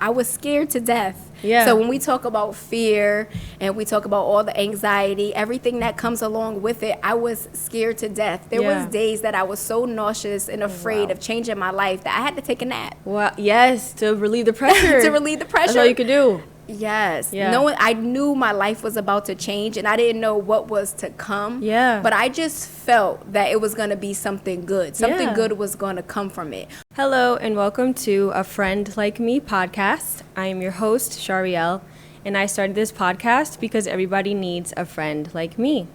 I was scared to death. Yeah. So when we talk about fear and we talk about all the anxiety, everything that comes along with it, I was scared to death. There was days that I was so nauseous and afraid of changing my life that I had to take a nap. Well, yes, to relieve the pressure. To relieve the pressure. That's all you could do. Yes. Yeah. I knew my life was about to change and I didn't know what was to come. Yeah. But I just felt that it was going to be something good. Something good was going to come from it. Hello and welcome to A Friend Like Me podcast. I am your host, Shariel, and I started this podcast because everybody needs a friend like me.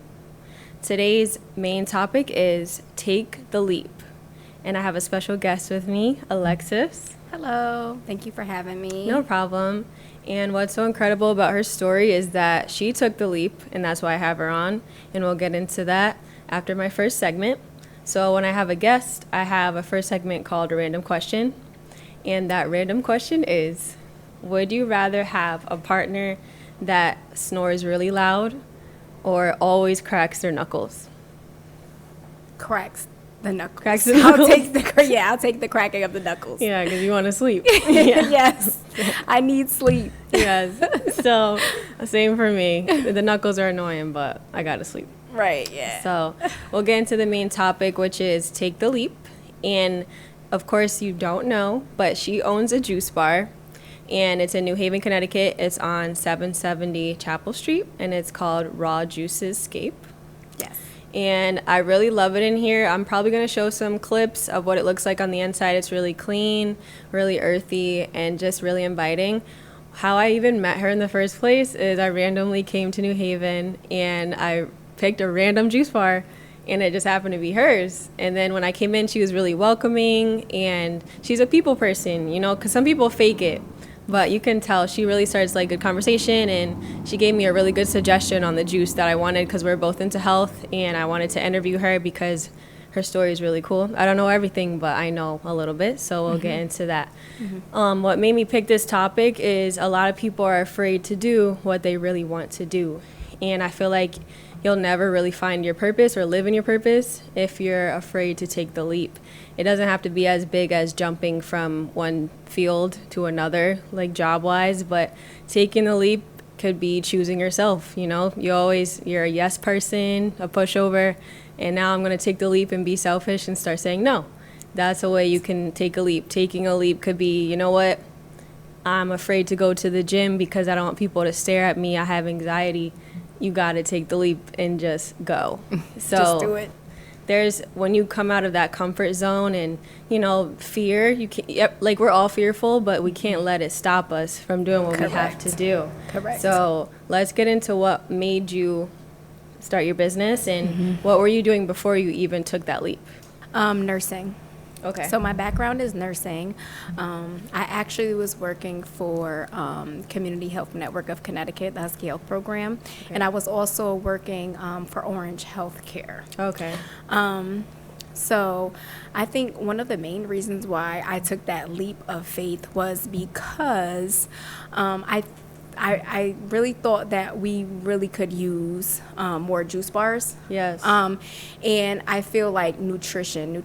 Today's main topic is Take the Leap. And I have a special guest with me, Alexis. Hello. Thank you for having me. No problem. And what's so incredible about her story is that she took the leap, and that's why I have her on. And we'll get into that after my first segment. So when I have a guest, I have a first segment called a random question. And that random question is, would you rather have a partner that snores really loud or always cracks their knuckles? Cracks the knuckles. Cracks the knuckles? I'll take the cracking of the knuckles. Yeah, because you want to sleep. Yes. I need sleep. Yes. So same for me. The knuckles are annoying, but I got to sleep. Right, yeah. So we'll get into the main topic, which is Take the Leap. And of course, you don't know, but she owns a juice bar. And it's in New Haven, Connecticut. It's on 770 Chapel Street. And it's called Juicescape. Yes. And I really love it in here. I'm probably going to show some clips of what it looks like on the inside. It's really clean, really earthy, and just really inviting. How I even met her in the first place is I randomly came to New Haven and I picked a random juice bar and it just happened to be hers. And then when I came in, she was really welcoming and she's a people person, you know, because some people fake it. But you can tell she really starts like good conversation, and she gave me a really good suggestion on the juice that I wanted because we're both into health, and I wanted to interview her because her story is really cool. I don't know everything, but I know a little bit, so we'll get into that. What made me pick this topic is a lot of people are afraid to do what they really want to do, and I feel like you'll never really find your purpose or live in your purpose if you're afraid to take the leap. It doesn't have to be as big as jumping from one field to another, like job-wise, but taking the leap could be choosing yourself, you know? You're a yes person, a pushover, and now I'm going to take the leap and be selfish and start saying no. That's a way you can take a leap. Taking a leap could be, you know what? I'm afraid to go to the gym because I don't want people to stare at me. I have anxiety. You got to take the leap and just go. So just do it. When you come out of that comfort zone and, you know, fear, you can't, like we're all fearful, but we can't let it stop us from doing what we have to do. Correct. So let's get into what made you start your business and what were you doing before you even took that leap? Nursing. Okay. So my background is nursing. I actually was working for Community Health Network of Connecticut, the Husky Health Program, and I was also working for Orange Healthcare. Okay. So I think one of the main reasons why I took that leap of faith was because I really thought that we really could use more juice bars. Yes. And I feel like nutrition.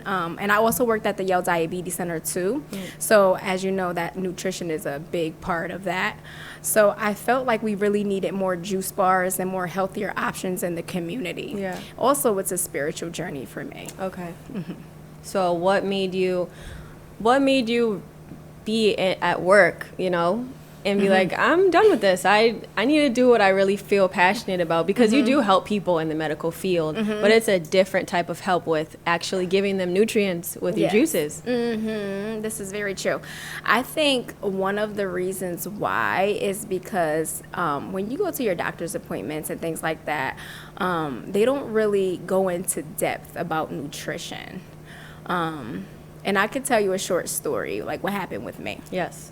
And I also worked at the Yale Diabetes Center too. So as you know, that nutrition is a big part of that. So I felt like we really needed more juice bars and more healthier options in the community. Yeah. Also, it's a spiritual journey for me. Okay. So what made you be at work, you know, and be like, I'm done with this. I need to do what I really feel passionate about, because you do help people in the medical field, but it's a different type of help with actually giving them nutrients with your juices. This is very true. I think one of the reasons why is because when you go to your doctor's appointments and things like that, they don't really go into depth about nutrition. And I could tell you a short story, like what happened with me. Yes.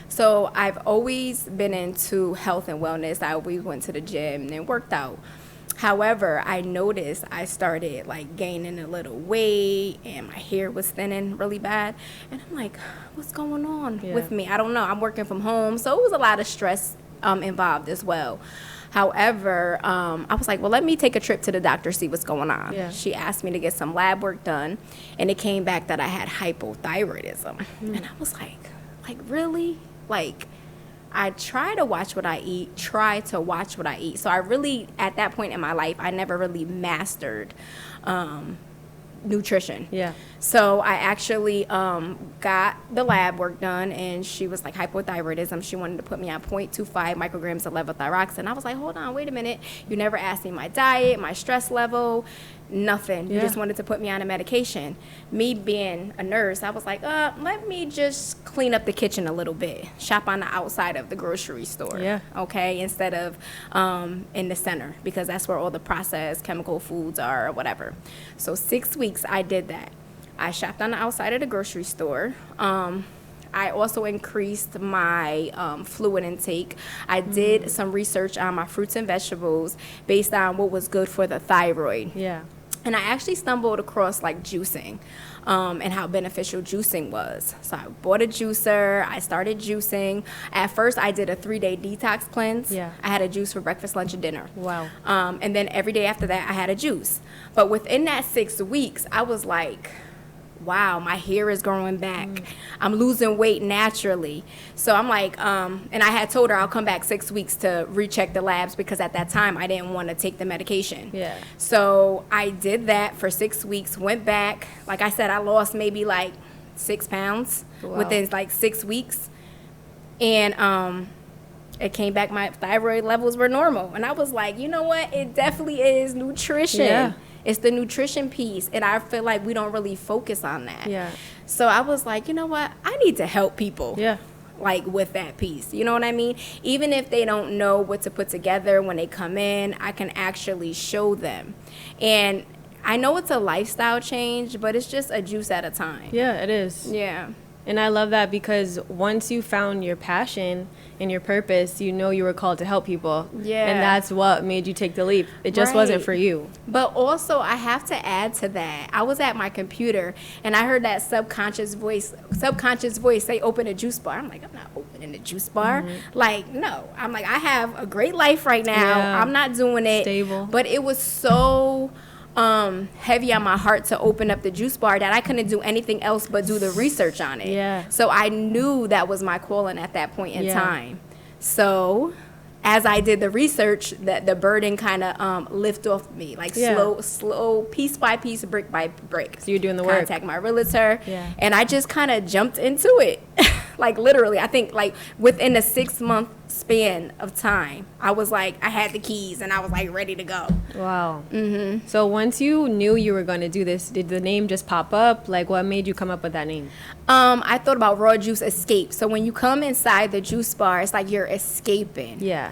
So I've always been into health and wellness. I always went to the gym and worked out. However, I noticed I started like gaining a little weight and my hair was thinning really bad. And I'm like, what's going on with me? I don't know. I'm working from home. So it was a lot of stress involved as well. However, I was like, well, let me take a trip to the doctor, see what's going on. Yeah. She asked me to get some lab work done, and it came back that I had hypothyroidism. And I was like, really? Like, I try to watch what I eat, So I really, at that point in my life, I never really mastered nutrition. Yeah. So I actually got the lab work done, and she was like hypothyroidism. She wanted to put me on 0.25 micrograms of levothyroxine. I was like, hold on, wait a minute. You never asked me my diet, my stress level, nothing. You just wanted to put me on a medication. Me being a nurse, I was like, let me just clean up the kitchen a little bit. Shop on the outside of the grocery store. Yeah. Okay, instead of in the center, because that's where all the processed chemical foods are or whatever. So 6 weeks I did that. I shopped on the outside of the grocery store. I also increased my fluid intake. I did some research on my fruits and vegetables based on what was good for the thyroid. Yeah. And I actually stumbled across like juicing and how beneficial juicing was. So I bought a juicer. I started juicing. At first, I did a 3-day detox cleanse. Yeah. I had a juice for breakfast, lunch, and dinner. Wow. And then every day after that, I had a juice. But within that 6 weeks, I was like, wow, my hair is growing back. I'm losing weight naturally. So I'm like, and I had told her I'll come back 6 weeks to recheck the labs, because at that time I didn't want to take the medication. Yeah. So I did that for 6 weeks, went back. Like I said, I lost maybe like 6 pounds within like 6 weeks. And it came back, my thyroid levels were normal. And I was like, you know what? It definitely is nutrition. Yeah. It's the nutrition piece, and I feel like we don't really focus on that. Yeah. So I was like, you know what? I need to help people. Yeah. Like with that piece. You know what I mean? Even if they don't know what to put together when they come in, I can actually show them. And I know it's a lifestyle change, but it's just a juice at a time. Yeah, it is. Yeah. And I love that, because once you found your passion and your purpose, you know you were called to help people. Yeah. And that's what made you take the leap. It just wasn't for you. But also, I have to add to that. I was at my computer, and I heard that subconscious voice say, open a juice bar. I'm like, I'm not opening a juice bar. Like, no. I'm like, I have a great life right now. Yeah. I'm not doing it. Stable. But it was so heavy on my heart to open up the juice bar that I couldn't do anything else but do the research on it. Yeah. So I knew that was my calling at that point in Yeah. time. So as I did the research, that the burden kind of lifted off me, like slow, piece by piece, brick by brick. So you're doing the work. Contact my realtor, Yeah. and I just kind of jumped into it. Like literally, I think like within a 6-month span of time, I was like, I had the keys and I was like ready to go. Wow. Mm-hmm. So once you knew you were going to do this, did the name just pop up? Like, what made you come up with that name? I thought about raw juice escape. So when you come inside the juice bar, it's like you're escaping. Yeah.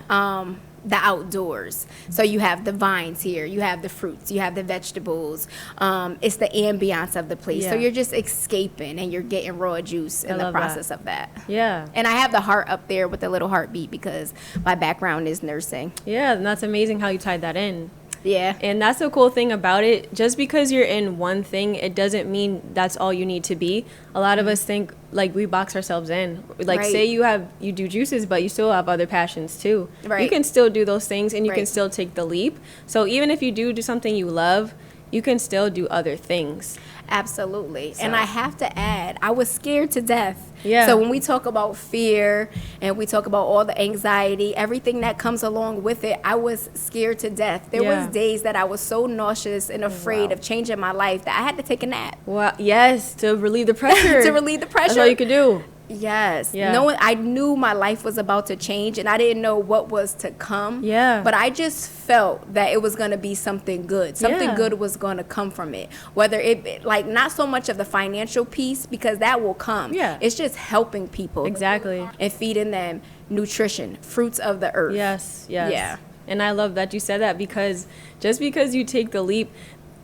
The outdoors. So you have the vines here, you have the fruits, you have the vegetables. It's the ambiance of the place. So Yeah. you're just escaping and you're getting raw juice in the love process that. of that. Yeah. And I have the heart up there with the little heartbeat because my background is nursing. Yeah, and that's amazing how you tied that in. Yeah. And that's the cool thing about it. Just because you're in one thing, it doesn't mean that's all you need to be. A lot of us think like we box ourselves in. Like Right. say you do juices, but you still have other passions too. Right. You can still do those things and you can Right. still take the leap. So even if you do something you love, you can still do other things. Absolutely. And So- I have to add, I was scared to death. Yeah. So when we talk about fear and we talk about all the anxiety, everything that comes along with it, I was scared to death. There Yeah. was days that I was so nauseous and afraid Wow. of changing my life that I had to take a nap. Well, yes, to relieve the pressure. To relieve the pressure. That's all you could do. Yes. Yeah. Knowing I knew my life was about to change and I didn't know what was to come. Yeah. But I just felt that it was going to be something good. Something Yeah. good was going to come from it. Whether it, like, not so much of the financial piece because that will come. Yeah. It's just helping people. Exactly. And feeding them nutrition, fruits of the earth. Yes, yes. Yeah. And I love that you said that, because just because you take the leap,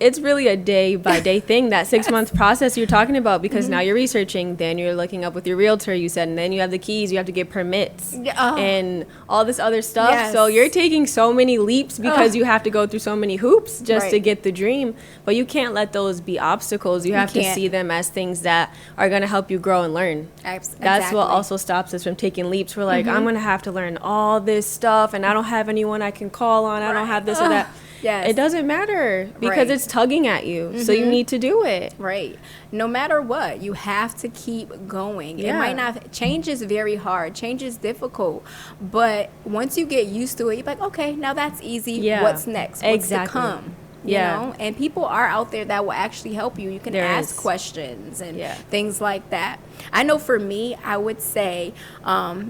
it's really a day by day thing, that 6-month process you're talking about, because now you're researching, then you're looking up with your realtor, you said, and then you have the keys, you have to get permits and all this other stuff. Yes. So you're taking so many leaps because you have to go through so many hoops just to Right. get the dream. But you can't let those be obstacles. You have to can't. see them as things that are going to help you grow and learn. That's what Exactly. also stops us from taking leaps. We're like, I'm going to have to learn all this stuff and I don't have anyone I can call on. I don't have this or that. Yes. it doesn't matter because Right. it's tugging at you. So you need to do it. Right. No matter what, you have to keep going. It Yeah. might not, change is very hard. Change is difficult. But once you get used to it, you're like, okay, now that's easy. Yeah. What's next? What's Exactly. to come? Yeah. You know? And people are out there that will actually help you. You can There ask is. questions and Yeah. things like that. I know for me, I would say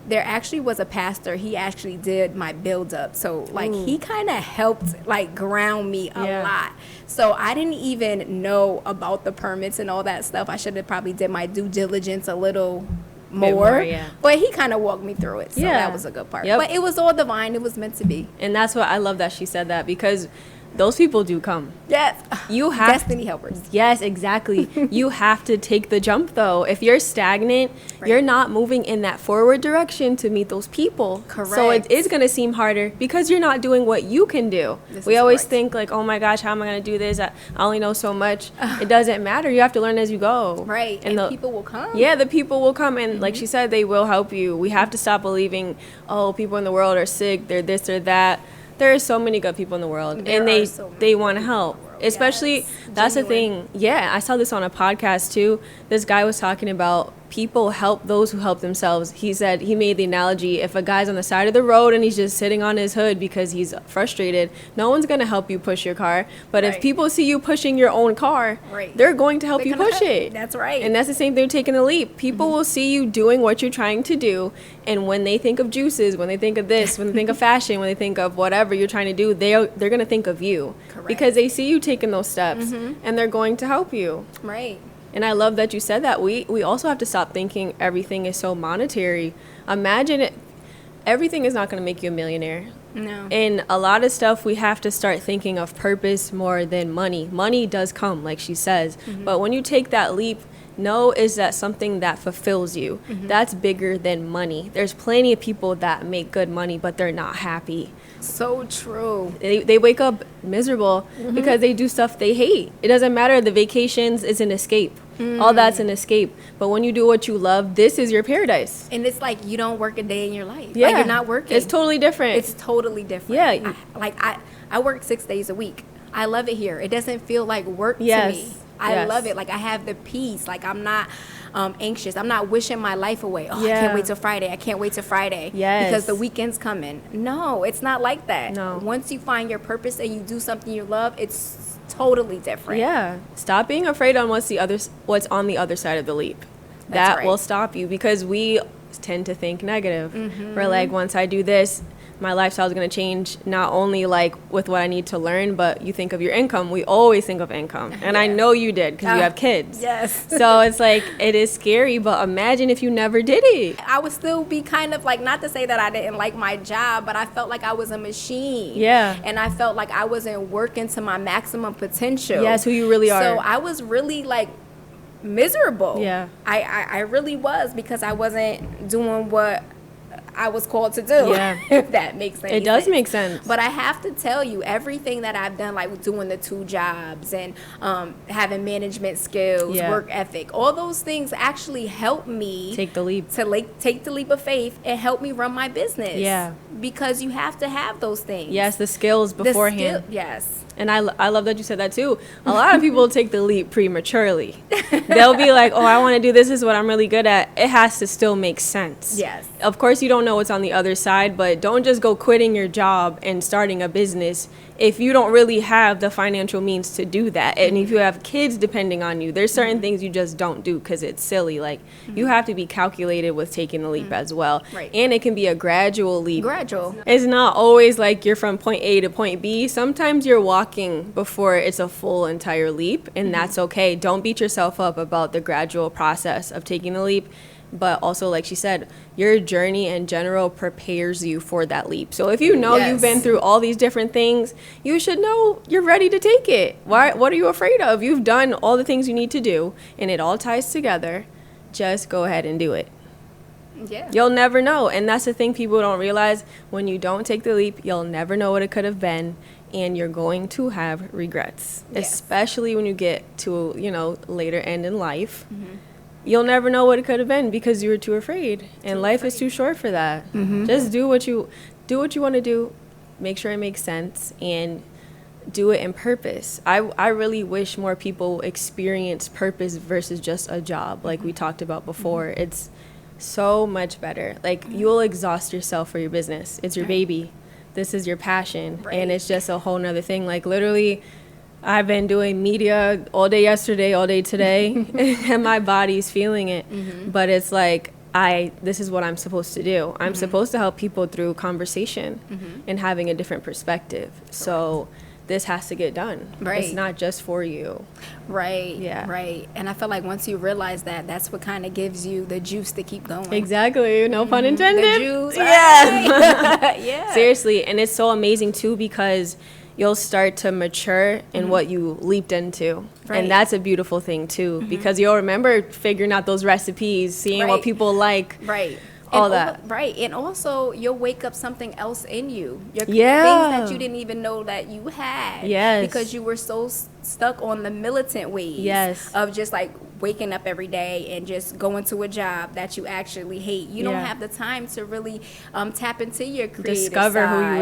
there actually was a pastor. He actually did my build up. So like he kind of helped like ground me a Yeah. lot. So I didn't even know about the permits and all that stuff. I should have probably did my due diligence a little more. Yeah. But he kind of walked me through it. So Yeah. that was a good part. Yep. But it was all divine. It was meant to be. And that's what I love that she said that, because those people do come. Yes. You have Destiny helpers. Yes, exactly. You have to take the jump though. If you're stagnant, Right. you're not moving in that forward direction to meet those people. So Correct. it is going to seem harder because you're not doing what you can do. This We is always correct. think like, oh my gosh, how am I going to do this? I only know so much. It doesn't matter. You have to learn as you go. Right. And the people will come. Yeah, the people will come, and like she said, they will help you. We have to stop believing, oh, people in the world are sick, they're this or that. There are so many good people in the world, There and are so many they want to help. world. Especially, Yes. that's the Genuine. thing. Yeah, I saw this on a podcast too. This guy was talking about people help those who help themselves. He said, he made the analogy, if a guy's on the side of the road and he's just sitting on his hood because he's frustrated, no one's going to help you push your car. But if Right. people see you pushing your own car, Right. they're going to help They're you gonna push help. it. That's right. And that's the same thing with taking the leap. People will see you doing what you're trying to do, and when they think of juices, when they think of this, when they think of fashion, when they think of whatever you're trying to do, they're going to think of you. Correct. Because they see you taking those steps, and they're going to help you. Right. And I love that you said that. We also have to stop thinking everything is so monetary. Imagine it. Everything is not going to make you a millionaire. No. And a lot of stuff, we have to start thinking of purpose more than money. Money does come, like she says. But when you take that leap, know is that something that fulfills you. That's bigger than money. There's plenty of people that make good money, but they're not happy. So true. They wake up miserable because they do stuff they hate. It doesn't matter. The vacations is an escape. All that's an escape. But when you do what you love, this is your paradise. And it's like you don't work a day in your life. Yeah. Like you're not working. It's totally different. It's totally different. Yeah. I work 6 days a week. I love it here. It doesn't feel like work Yes. to me. I Yes. love it. Like I have the peace. Like I'm not anxious. I'm not wishing my life away. Oh, I Yeah. can't wait till Friday. I can't wait till Friday. Yes. Because the weekend's coming. No, it's not like that. No. Once you find your purpose and you do something you love, it's totally different. Yeah. Stop being afraid on what's on the other side of the leap. That's That right. will stop you, because we tend to think negative. We're like, once I do this, my lifestyle is going to change, not only like with what I need to learn, but you think of your income. We always think of income. And I Yeah. know you did, because you Ah, have kids. yes. So it's like, it is scary, but imagine if you never did it. I would still be kind of like, not to say that I didn't like my job, but I felt like I was a machine. Yeah. And I felt like I wasn't working to my maximum potential. Yes, who you really are. So I was really like miserable. Yeah. I really was, because I wasn't doing what I was called to do. Yeah. If that makes any sense. It does make sense. But I have to tell you, everything that I've done, like doing the 2 jobs and having management skills, Yeah. work ethic, all those things actually help me Take the leap. to take the leap of faith and help me run my business. Yeah. Because you have to have those things. Yes, the skills The beforehand. yes. And I love that you said that too. A lot of people take the leap prematurely. They'll be like, oh, I want to do this. This is what I'm really good at. It has to still make sense. Yes. Of course, you don't know what's on the other side, but don't just go quitting your job and starting a business if you don't really have the financial means to do that. And if you have kids depending on you, there's certain things you just don't do because it's silly. Like, you have to be calculated with taking the leap as well. Right. And it can be a gradual leap. Gradual. It's not always like you're from point A to point B. Sometimes you're walking before it's a full entire leap, and that's okay. Don't beat yourself up about the gradual process of taking the leap. But also, like she said, your journey in general prepares you for that leap. So if you know Yes. you've been through all these different things, you should know you're ready to take it. What are you afraid of? You've done all the things you need to do, and it all ties together. Just go ahead and do it. Yeah. You'll never know. And that's the thing people don't realize. When you don't take the leap, you'll never know what it could have been. And you're going to have regrets, Yes. especially when you get to, later end in life. You'll never know what it could have been because you were too afraid. And life is too short for that. Just do what you want to do. Make sure it makes sense. And do it in purpose. I really wish more people experience purpose versus just a job, like we talked about before. It's so much better. Like, you'll exhaust yourself for your business. It's your baby. This is your passion. And it's just a whole nother thing. Like, literally, I've been doing media all day yesterday, all day today, and my body's feeling it. But it's like, this is what I'm supposed to do. I'm supposed to help people through conversation and having a different perspective. So this has to get done. It's not just for you. Right. And I feel like once you realize that, that's what kind of gives you the juice to keep going. Exactly. No pun intended. The juice. Yeah. Seriously. And it's so amazing too, because you'll start to mature in what you leaped into. And that's a beautiful thing too, because you'll remember figuring out those recipes, seeing what people like. All that. And also you'll wake up something else in you. Things that you didn't even know that you had. Because you were so stuck on the militant ways of just like waking up every day and just going to a job that you actually hate. You don't have the time to really tap into your creative discover side, who you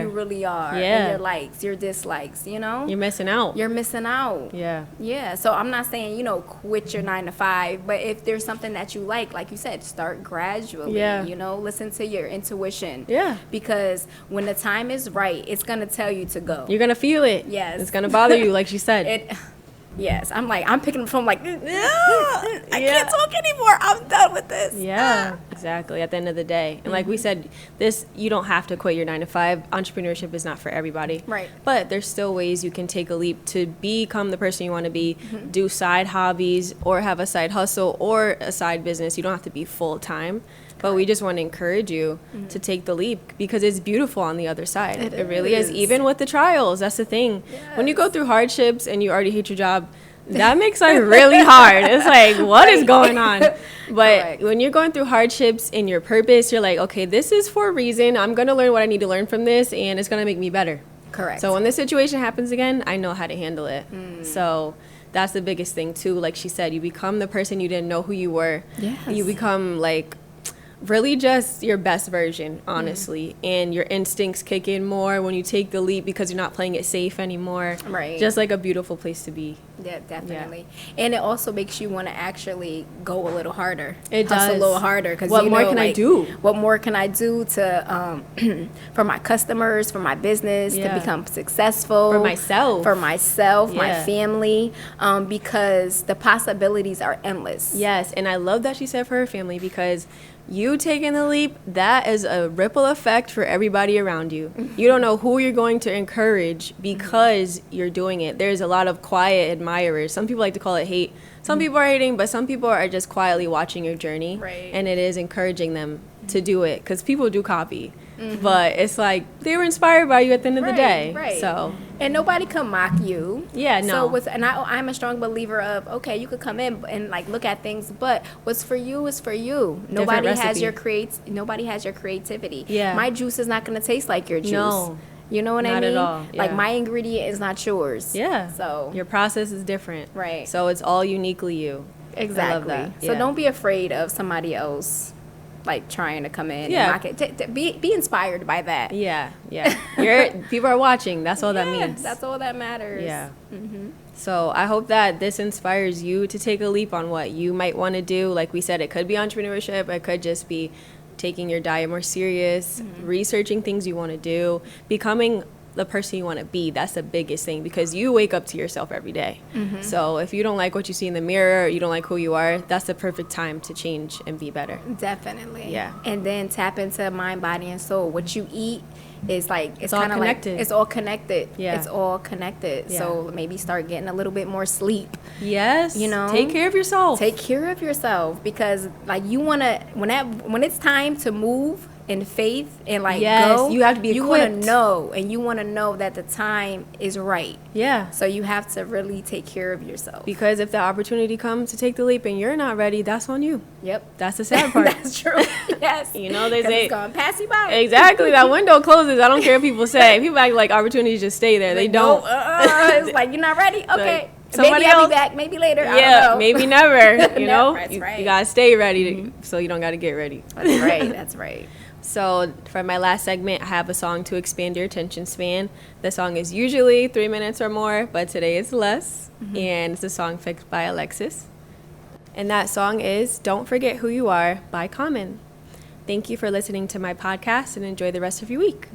really are. And your likes, your dislikes, you know? You're missing out. Yeah. So I'm not saying, you know, quit your 9 to 5, but if there's something that you like you said, start gradually. You know, listen to your intuition. Because when the time is right, it's going to tell you to go. You're going to feel it. It's going to bother you, like she said. I'm picking from like, I can't talk anymore. I'm done with this. Exactly. At the end of the day. And like we said, you don't have to quit your 9 to 5. Entrepreneurship is not for everybody. But there's still ways you can take a leap to become the person you want to be, do side hobbies or have a side hustle or a side business. You don't have to be full time. But we just want to encourage you to take the leap, because it's beautiful on the other side. It really is. Even with the trials, that's the thing. When you go through hardships and you already hate your job, that makes life really hard. It's like, what is going on? But when you're going through hardships in your purpose, you're like, okay, this is for a reason. I'm going to learn what I need to learn from this, and it's going to make me better. So when this situation happens again, I know how to handle it. So that's the biggest thing too. Like she said, you become the person you didn't know who you were. You become like really just your best version, honestly. And your instincts kick in more when you take the leap, because you're not playing it safe anymore. Just like a beautiful place to be. Definitely. And it also makes you want to actually go a little harder. It does. Hustle a little harder. Cause what more can I do? What more can I do to for my customers, for my business, to become successful? For myself, my family, because the possibilities are endless. And I love that she said for her family, because you taking the leap, that is a ripple effect for everybody around you. You don't know who you're going to encourage because you're doing it. There's a lot of quiet admirers. Some people like to call it hate. Some people are hating, but some people are just quietly watching your journey. And it is encouraging them to do it, because people do copy. But it's like they were inspired by you at the end of the day. So, and nobody can mock you. So I'm a strong believer of, okay, you could come in and like look at things, but what's for you is for you. Nobody has your creativity. My juice is not going to taste like your juice. You know what I mean? Not at all. Like, my ingredient is not yours. So your process is different. So it's all uniquely you. Exactly. I love that. So don't be afraid of somebody else like trying to come in and mock it. Be inspired by that. People are watching. That's all that means. That's all that matters. So I hope that this inspires you to take a leap on what you might want to do. Like we said, it could be entrepreneurship. It could just be taking your diet more serious, researching things you want to do, becoming the person you want to be. That's the biggest thing, because you wake up to yourself every day. So if you don't like what you see in the mirror, or you don't like who you are, that's the perfect time to change and be better. Definitely. And then tap into mind, body, and soul. What you eat is like, it's kind of like, it's all connected. It's all connected. So maybe start getting a little bit more sleep. You know, take care of yourself. Take care of yourself, because like you want to, when it's time to move in faith and like go, you have to be equipped. You want to know, and you want to know that the time is right. So you have to really take care of yourself, because if the opportunity comes to take the leap and you're not ready, that's on you. That's the sad part. That's true. You know, they say it's gonna pass you by. Exactly. That window closes. I don't care what people say. People act like opportunities just stay there. They don't. It's like, you're not ready. Okay. somebody maybe I'll else. be back, maybe later. I Yeah, don't know. maybe never. You know, That's right. you gotta stay ready, so you don't gotta get ready. That's right. That's right. So for my last segment, I have a song to expand your attention span. The song is usually 3 minutes or more, but today it's less. And it's a song picked by Alexis. And that song is Don't Forget Who You Are by Common. Thank you for listening to my podcast and enjoy the rest of your week.